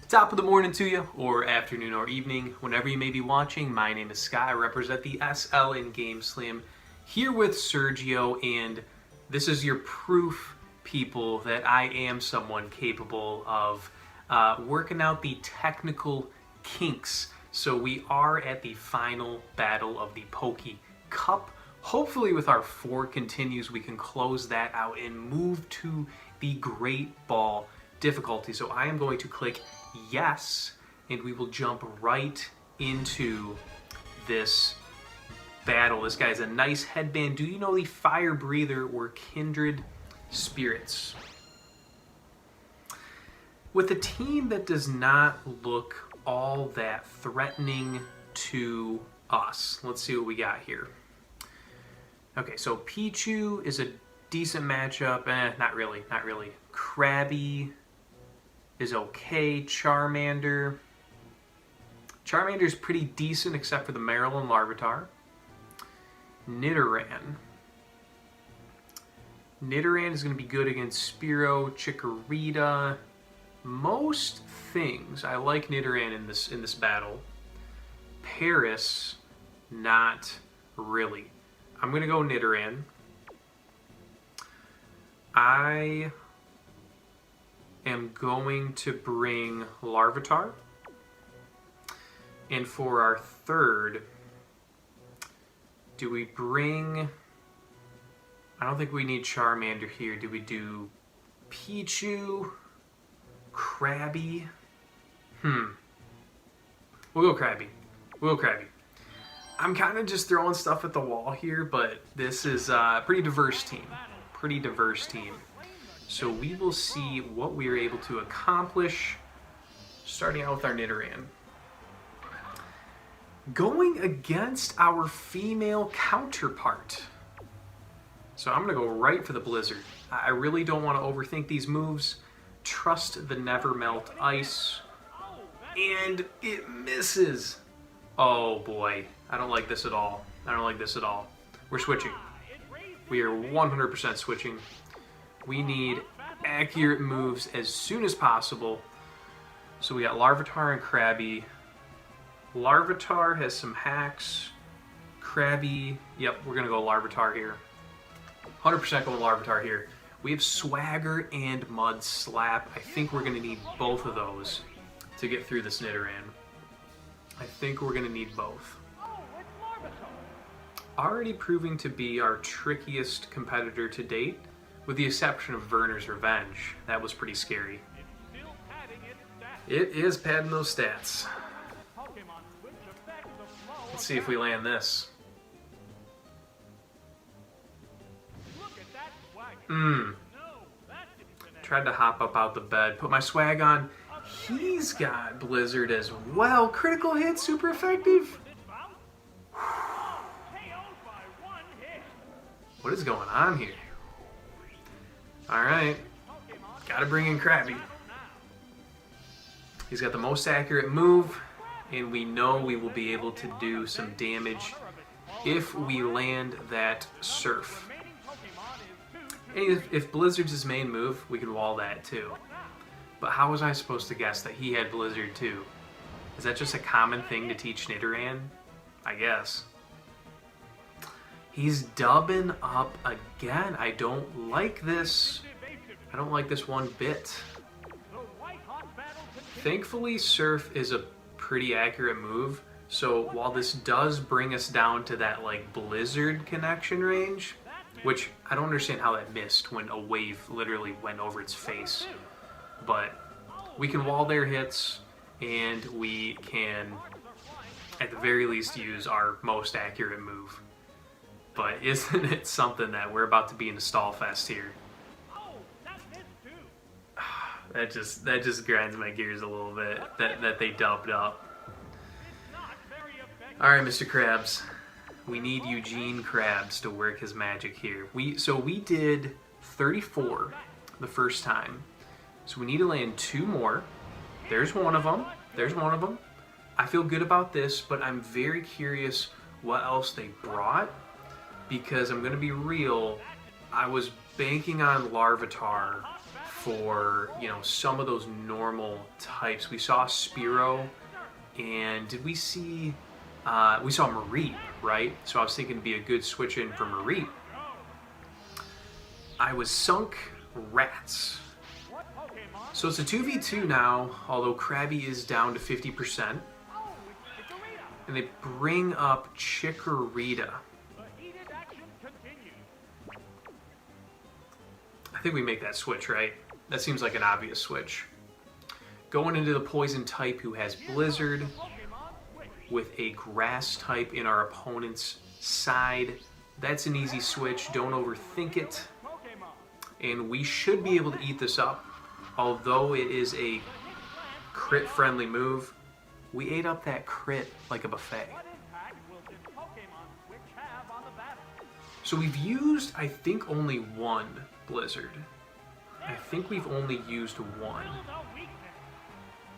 Top of the morning to you, or afternoon or evening, whenever you may be watching. My name is Sky. I represent the SL in GameSLAM, here with Sergio, and this is your proof, people, that I am someone capable of working out the technical kinks. So we are at the final battle of the Poke Cup. Hopefully with our 4 continues, we can close that out and move to the Great Ball difficulty. So I am going to click yes, and we will jump right into this battle. This guy has a nice headband. Do you know the Fire Breather or Kindred Spirits? With a team that does not look all that threatening to us. Let's see what we got here. Okay, so Pichu is a decent matchup. Not really. Krabby is okay. Charmander's pretty decent except for the Maryland Larvitar. Nidoran is going to be good against Spearow, Chikorita. Most things I like Nidoran in this battle. Paris, not really. I'm going to go Nidoran. I am going to bring Larvitar. And for our third, do we bring... I don't think we need Charmander here. Do we do Pichu? Krabby? We'll go Krabby. I'm kind of just throwing stuff at the wall here, but this is a pretty diverse team. So we will see what we are able to accomplish, starting out with our Nidoran. Going against our female counterpart. So I'm going to go right for the Blizzard. I really don't want to overthink these moves. Trust the Never Melt Ice. And it misses. Oh boy. I don't like this at all. We're switching. We are 100% switching. We need accurate moves as soon as possible. So we got Larvitar and Krabby. Larvitar has some hacks. Krabby, yep, we're going to go Larvitar here. 100% going Larvitar here. We have Swagger and Mud Slap. I think we're going to need both of those to get through this Nidoran. I think we're going to need both. Already proving to be our trickiest competitor to date, with the exception of Werner's Revenge. That was pretty scary. It is padding those stats. Let's see if we land this. Tried to hop up out the bed, put my swag on. He's got Blizzard as well. Critical hit, super effective. What is going on here? Alright. Gotta bring in Krabby. He's got the most accurate move, and we know we will be able to do some damage if we land that Surf. And if Blizzard's his main move, we can wall that too. But how was I supposed to guess that he had Blizzard too? Is that just a common thing to teach Nidoran? I guess. He's dubbing up again. I don't like this. I don't like this one bit. Thankfully, Surf is a pretty accurate move. So while this does bring us down to that like Blizzard connection range, which I don't understand how that missed when a wave literally went over its face. But we can wall their hits, and we can, at the very least, use our most accurate move. But isn't it something that we're about to be in a stall fest here? That just grinds my gears a little bit, that they dubbed up. Alright, Mr. Krabs. We need Eugene Krabs to work his magic here. So we did 34 the first time. So we need to land 2 more. There's one of them. I feel good about this, but I'm very curious what else they brought. Because I'm going to be real, I was banking on Larvitar for, you know, some of those normal types. We saw Spearow, and did we see, we saw Mareep, right? So I was thinking it'd be a good switch in for Mareep. I was sunk Rats. So it's a 2v2 now, although Krabby is down to 50%. And they bring up Chikorita. I think we make that switch, right? That seems like an obvious switch. Going into the Poison type who has Blizzard with a Grass type in our opponent's side. That's an easy switch. Don't overthink it. And we should be able to eat this up. Although it is a crit-friendly move, we ate up that crit like a buffet. So we've used, I think, only one Blizzard. I think we've only used one.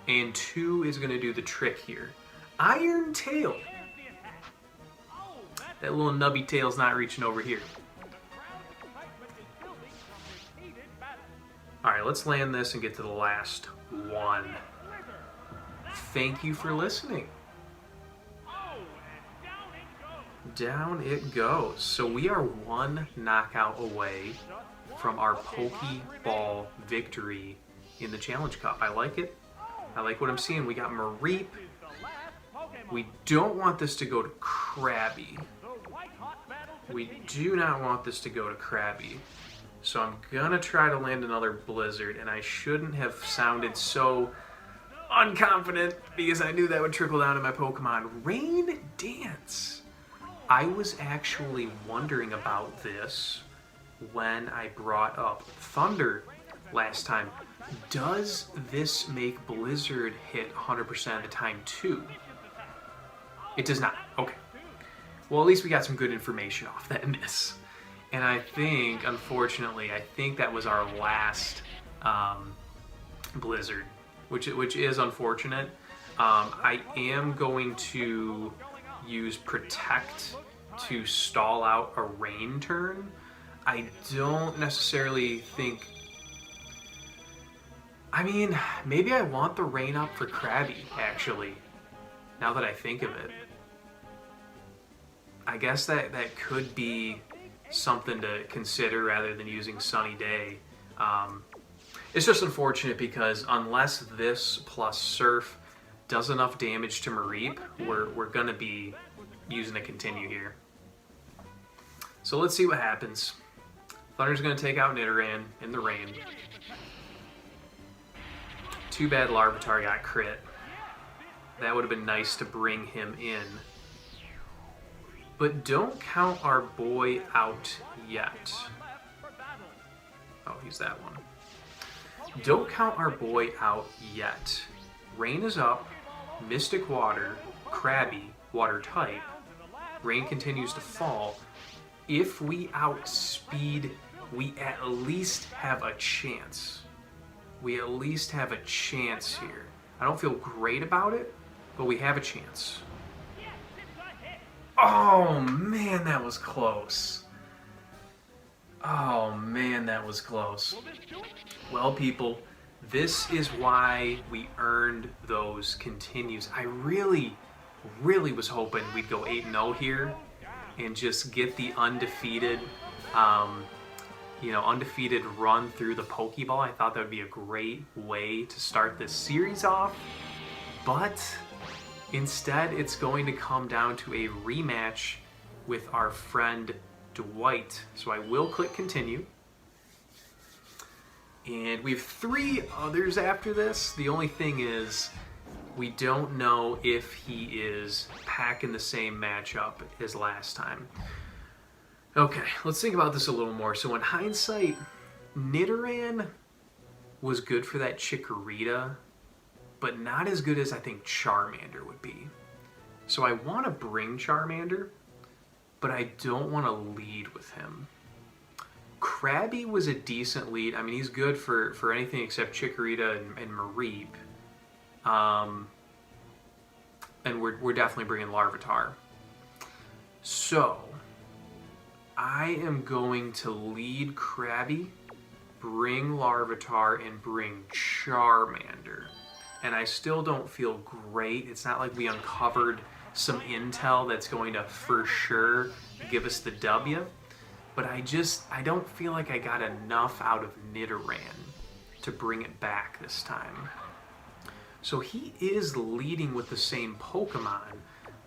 And 2 is going to do the trick here. Iron Tail. That little nubby tail's not reaching over here. Alright, let's land this and get to the last one. Thank you for listening. Down it goes. So we are one knockout away from our Pokeball victory in the Challenge Cup. I like it. I like what I'm seeing. We got Mareep. We don't want this to go to Krabby. We do not want this to go to Krabby. So I'm gonna try to land another Blizzard, and I shouldn't have sounded so unconfident because I knew that would trickle down to my Pokemon. Rain Dance. I was actually wondering about this when I brought up Thunder last time. Does this make Blizzard hit 100% of the time too? It does not. Okay. Well, at least we got some good information off that miss. And I think, unfortunately, I think that was our last Blizzard, which is unfortunate. I am going to use Protect to stall out a rain turn. I don't necessarily think... I mean, maybe I want the rain up for Krabby, actually, now that I think of it. I guess that could be something to consider rather than using Sunny Day. It's just unfortunate because unless this plus Surf does enough damage to Mareep, we're going to be using a Continue here. So let's see what happens. Thunder's going to take out Nidoran in the rain. Too bad Larvitar got crit. That would have been nice to bring him in. But don't count our boy out yet. Oh, he's that one. Don't count our boy out yet. Rain is up. Mystic Water. Krabby. Water type. Rain continues to fall. If we outspeed, we at least have a chance. We at least have a chance here. I don't feel great about it, but we have a chance. Oh man, that was close. Oh man, that was close. Well, people, this is why we earned those continues. I really was hoping we'd go 8-0 here and just get the undefeated, undefeated run through the Pokeball. I thought that would be a great way to start this series off, but instead it's going to come down to a rematch with our friend Dwight. So I will click continue. And we have 3 others after this. The only thing is we don't know if he is packing the same matchup as last time. Okay, let's think about this a little more. So in hindsight, Nidoran was good for that Chikorita, but not as good as I think Charmander would be. So I want to bring Charmander, but I don't want to lead with him. Krabby was a decent lead. I mean, he's good for anything except Chikorita and Mareep. And we're definitely bringing Larvitar. So I am going to lead Krabby bring Larvitar, and bring Charmander. And I still don't feel great. It's not like we uncovered some intel that's going to for sure give us the W. But I don't feel like I got enough out of Nidoran to bring it back this time. So he is leading with the same Pokemon,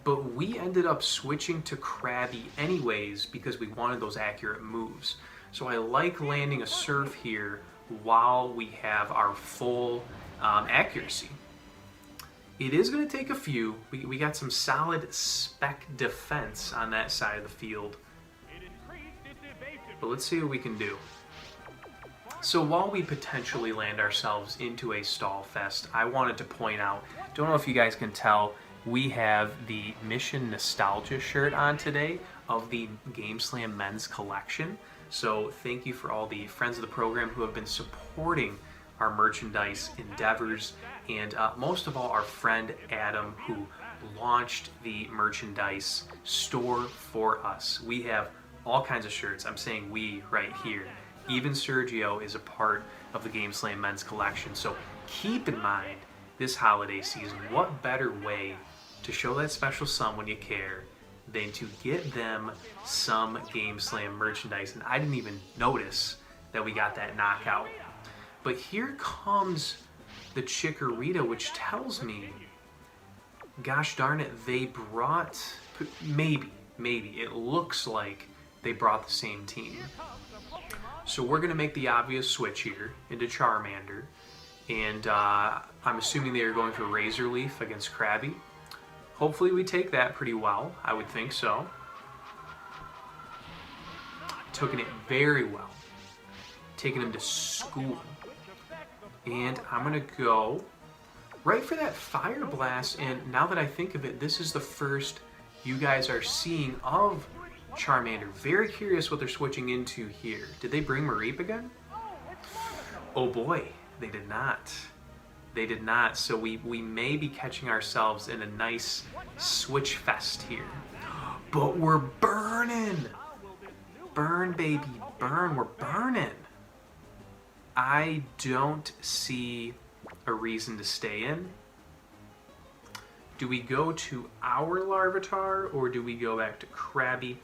but we ended up switching to Krabby anyways because we wanted those accurate moves. So I like landing a Surf here while we have our full accuracy. It is going to take a few. We got some solid spec defense on that side of the field. But let's see what we can do. So while we potentially land ourselves into a stall fest, I wanted to point out, don't know if you guys can tell, we have the Mission Nostalgia shirt on today of the GameSLAM men's collection. So thank you for all the friends of the program who have been supporting our merchandise endeavors, and most of all our friend Adam, who launched the merchandise store for us. We have all kinds of shirts. I'm saying we right here. Even Sergio is a part of the GameSLAM men's collection. So keep in mind this holiday season, what better way to show that special someone you care than to get them some GameSLAM merchandise. And I didn't even notice that we got that knockout. But here comes the Chikorita, which tells me, gosh darn it, they brought, maybe, it looks like they brought the same team. So we're going to make the obvious switch here into Charmander. And I'm assuming they are going for Razor Leaf against Krabby. Hopefully we take that pretty well. I would think so. Taking it very well. Taking him to school. And I'm going to go right for that Fire Blast. And now that I think of it, this is the first you guys are seeing of Charmander. Very curious what they're switching into here. Did they bring Mareep again? Oh boy, they did not. They did not. So we may be catching ourselves in a nice switch fest here. But we're burning. Burn, baby, burn. We're burning. I don't see a reason to stay in. Do we go to our Larvitar or do we go back to Krabby?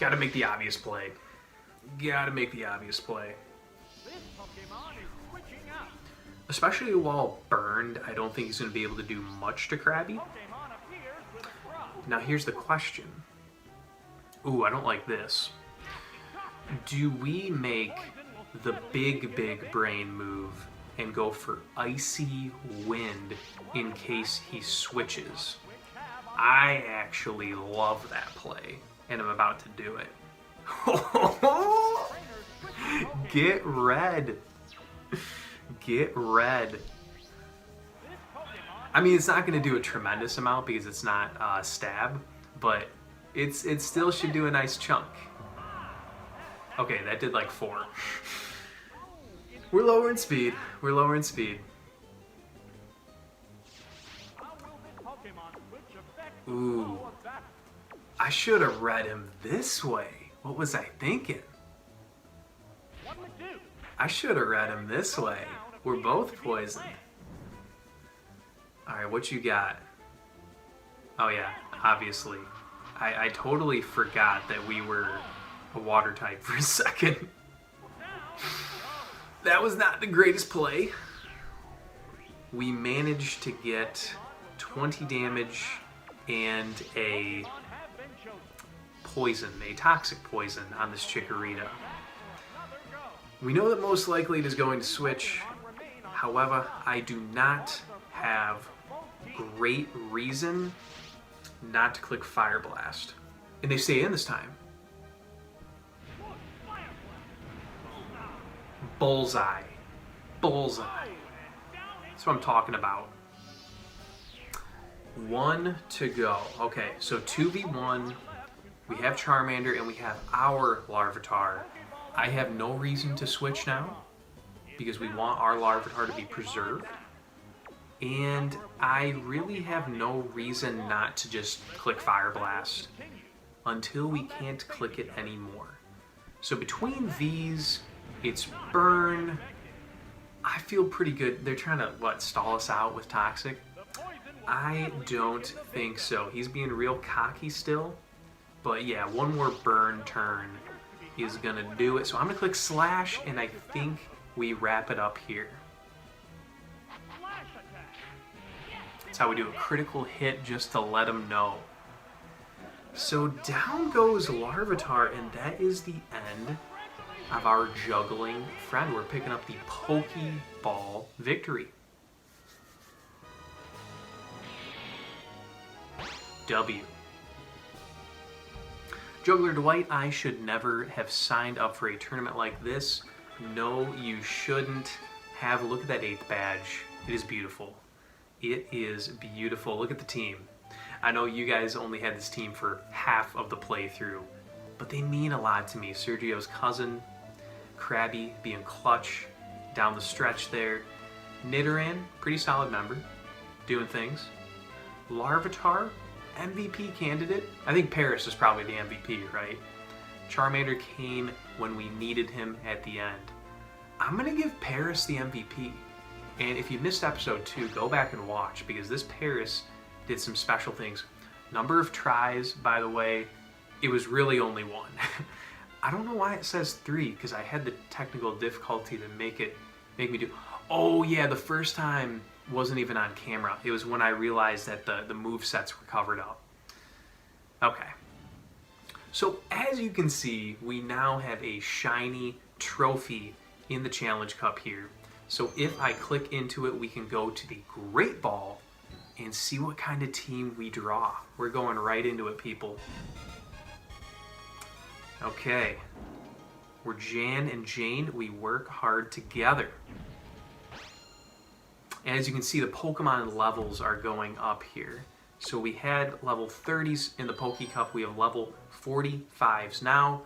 Gotta make the obvious play. Gotta make the obvious play. Especially while burned, I don't think he's going to be able to do much to Krabby. Now here's the question. Ooh, I don't like this. Do we make the big brain move and go for Icy Wind in case he switches? I actually love that play, and I'm about to do it. Get red. Get red. I mean, it's not going to do a tremendous amount because it's not stab, but it still should do a nice chunk. Okay, that did like 4. We're lowering speed. We're lowering speed. Ooh. I should have read him this way. What was I thinking? I should have read him this way. We're both poisoned. Alright, what you got? Oh yeah, obviously. I totally forgot that we were a water type for a second. That was not the greatest play. We managed to get 20 damage and a poison, a toxic poison on this Chikorita. We know that most likely it is going to switch. However, I do not have great reason not to click Fire Blast. And they stay in this time. Bullseye. Bullseye. That's what I'm talking about. 1 to go. Okay, so 2v1. We have Charmander and we have our Larvitar. I have no reason to switch now because we want our Larvitar to be preserved. And I really have no reason not to just click Fire Blast until we can't click it anymore. So between these, it's burn. I feel pretty good. They're trying to, what, stall us out with toxic? I don't think so. He's being real cocky still. But yeah, one more burn turn is going to do it. So I'm going to click slash, and I think we wrap it up here. That's how we do a critical hit, just to let him know. So down goes Larvitar, and that is the end of our juggling friend. We're picking up the Pokeball victory. W. Juggler Dwight, I should never have signed up for a tournament like this. No, you shouldn't have. Look at that 8th badge. It is beautiful. It is beautiful. Look at the team. I know you guys only had this team for half of the playthrough, but they mean a lot to me. Sergio's cousin, Krabby being clutch down the stretch there. Nidoran, pretty solid member, doing things. Larvitar, MVP candidate. I think Paris is probably the MVP, right? Charmander came when we needed him at the end. I'm going to give Paris the MVP. And if you missed episode 2, go back and watch, because this Paris did some special things. Number of tries, by the way, it was really only 1. I don't know why it says 3, because I had the technical difficulty to make me do. Oh yeah, the first time wasn't even on camera. It was when I realized that the move sets were covered up. Okay. So as you can see, we now have a shiny trophy in the Challenge Cup here. So if I click into it, we can go to the Great Ball and see what kind of team we draw. We're going right into it, people. Okay. We're Jan and Jane. We work hard together. And as you can see, the Pokemon levels are going up here. So we had level 30s in the Poke Cup. We have level 45s. Now,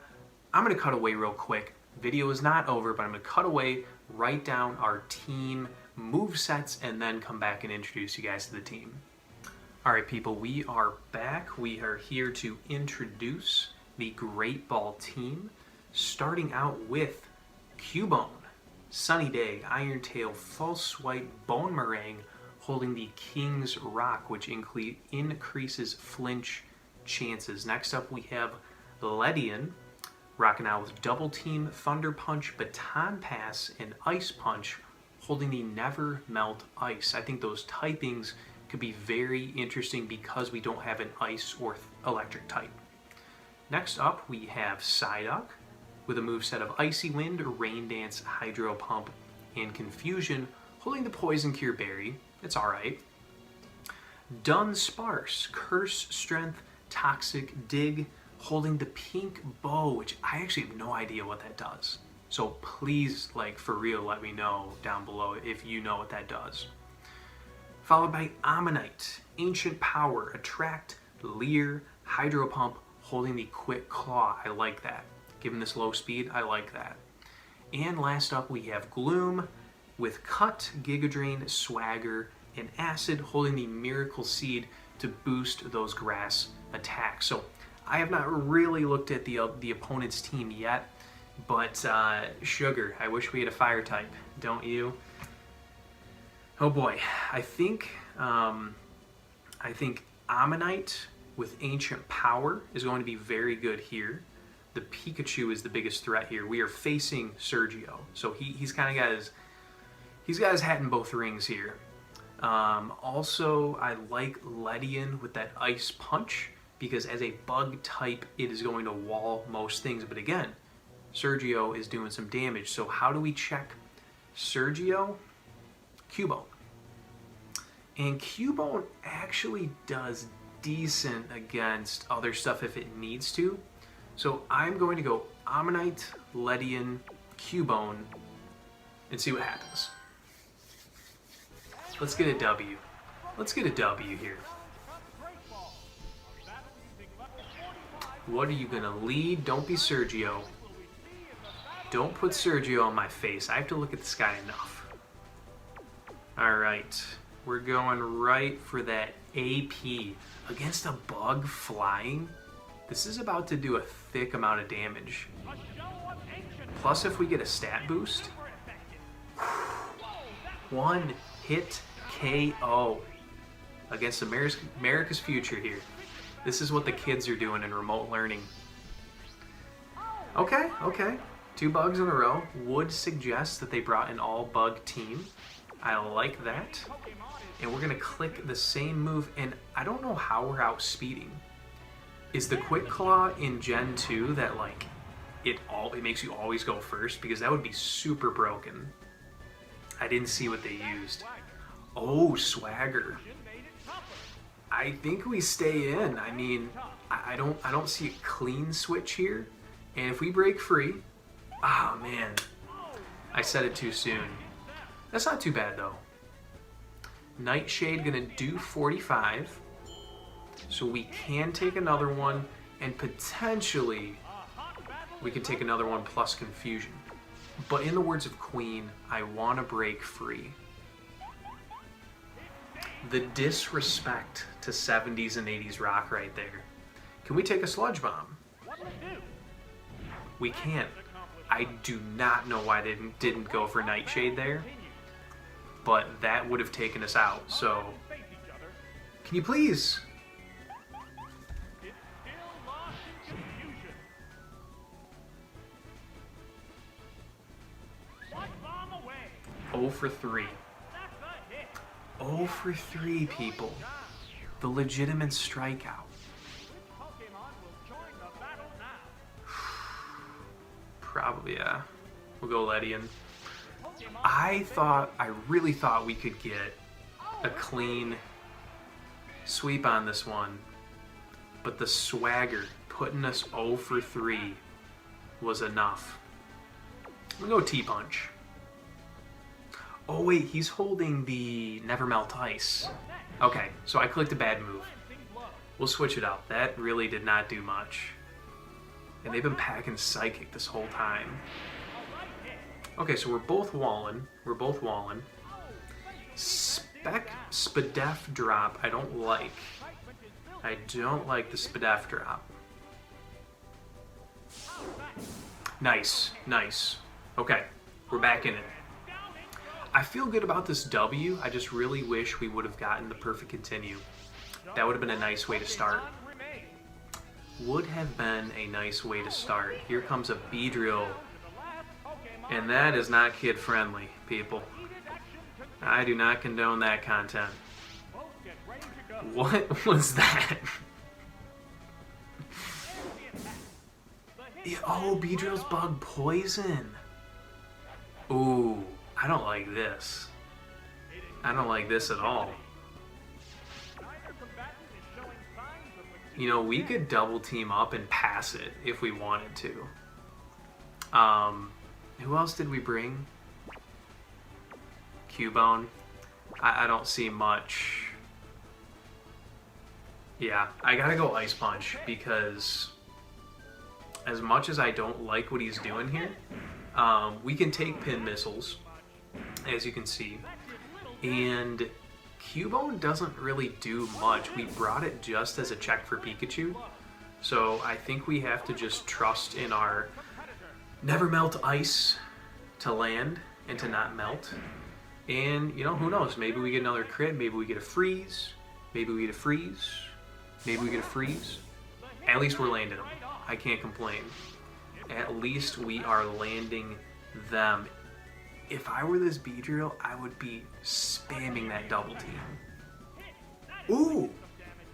I'm going to cut away real quick. Video is not over, but I'm going to cut away, write down our team movesets, and then come back and introduce you guys to the team. Alright people, we are back. We are here to introduce the Great Ball team, starting out with Cubone, Sunny Day, Iron Tail, False Swipe, Bone Meringue, holding the King's Rock, which increases flinch chances. Next up we have Ledian, rocking out with Double Team, Thunder Punch, Baton Pass, and Ice Punch, holding the Never Melt Ice. I think those typings could be very interesting because we don't have an Ice or Electric type. Next up, we have Psyduck with a moveset of Icy Wind, Rain Dance, Hydro Pump, and Confusion, holding the Poison Cure Berry. It's alright. Dunsparce, Curse, Strength, Toxic, Dig, holding the Pink Bow, which I actually have no idea what that does. So please, like, for real, let me know down below if you know what that does. Followed by Ammonite, Ancient Power, Attract, Leer, Hydro Pump, holding the Quick Claw. I like that. Given this low speed, I like that. And last up, we have Gloom with Cut, Giga Drain, Swagger, and Acid, holding the Miracle Seed to boost those grass attacks. So I have not really looked at the opponent's team yet, but Sugar, I wish we had a fire type, don't you? Oh boy, I think Ammonite with Ancient Power is going to be very good here. The Pikachu is the biggest threat here. We are facing Sergio, so he's kind of got his hat in both rings here. Also, I like Ledian with that Ice Punch, because as a bug type, it is going to wall most things. But again, Sergio is doing some damage. So how do we check Sergio? Cubone. And Cubone actually does decent against other stuff if it needs to. So I'm going to go Ammonite, Ledian, Cubone, and see what happens. Let's get a W. Let's get a W here. What are you gonna lead? Don't be Sergio. Don't put Sergio on my face. I have to look at this guy enough. Alright. We're going right for that AP. Against a bug flying? This is about to do a thick amount of damage. Plus, if we get a stat boost, one hit KO against America's future here. This is what the kids are doing in remote learning. Okay, okay. 2 bugs in a row would suggest that they brought an all-bug team. I like that. And we're going to click the same move, and I don't know how we're outspeeding. Is the Quick Claw in Gen 2 that, like, it makes you always go first? Because that would be super broken. I didn't see what they used. Oh, swagger. I think we stay in. I mean, I don't see a clean switch here. And if we break free, oh man, I said it too soon. That's not too bad though. Nightshade gonna do 45, so we can take another one, and potentially we can take another one plus confusion. But in the words of Queen, I want to break free. The disrespect to 70s and 80s rock right there. Can we take a sludge bomb? We can't. I do not know why they didn't go for Nightshade there, but that would have taken us out. So, can you please? Oh for 3. 0 for 3, people. The legitimate strikeout. Probably, yeah. We'll go Ledian. I really thought we could get a clean sweep on this one, but the swagger putting us 0 for 3 was enough. We'll go T-Punch. Oh wait, he's holding the Never Melt Ice. Okay, so I clicked a bad move. We'll switch it up. That really did not do much. And they've been packing Psychic this whole time. Okay, so we're both walling. We're both walling. Spadef drop, I don't like. I don't like the Spadef drop. Nice, nice. Okay, we're back in it. I feel good about this W. I just really wish we would have gotten the perfect continue. That would have been a nice way to start. Would have been a nice way to start. Here comes a Beedrill. And that is not kid-friendly, people. I do not condone that content. What was that? Oh, Beedrill's bug poison. Ooh. I don't like this. I don't like this at all. You know, we could double team up and pass it if we wanted to. Who else did we bring? Cubone. I don't see much. Yeah, I gotta go Ice Punch because as much as I don't like what he's doing here, we can take pin missiles, as you can see, and Cubone doesn't really do much. We brought it just as a check for Pikachu, so I think we have to just trust in our Never Melt Ice to land and to not melt. And, you know, who knows, maybe we get another crit, maybe we get a freeze, maybe we get a freeze, maybe we get a freeze. At least we're landing them. I can't complain. At least we are landing them. If I were this Beedrill, I would be spamming that double team. Ooh!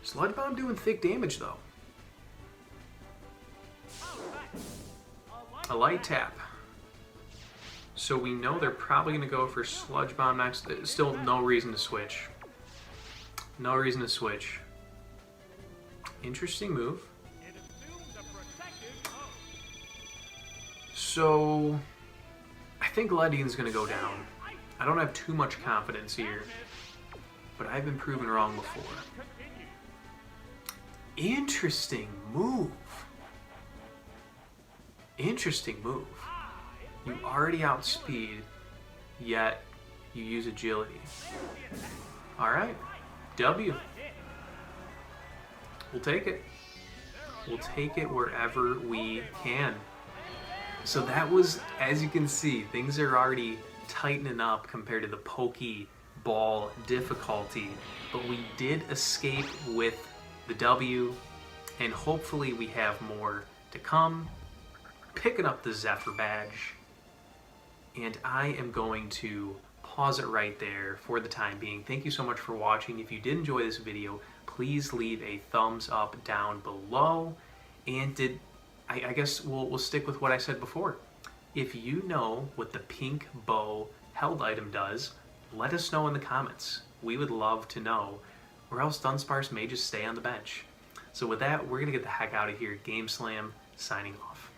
Sludge Bomb doing thick damage, though. A light tap. So we know they're probably going to go for Sludge Bomb next. Still no reason to switch. No reason to switch. Interesting move. So I think Ledian's going to go down. I don't have too much confidence here, but I've been proven wrong before. Interesting move. Interesting move. You already outspeed, yet you use agility. Alright, W. We'll take it. We'll take it wherever we can. So that was, as you can see, things are already tightening up compared to the pokey ball difficulty, but we did escape with the W, and hopefully we have more to come. Picking up the Zephyr badge, and I am going to pause it right there for the time being. Thank you so much for watching. If you did enjoy this video, please leave a thumbs up down below, and I guess we'll stick with what I said before. If you know what the pink bow held item does, let us know in the comments. We would love to know, or else Dunsparce may just stay on the bench. So with that, we're gonna get the heck out of here. GameSLAM signing off.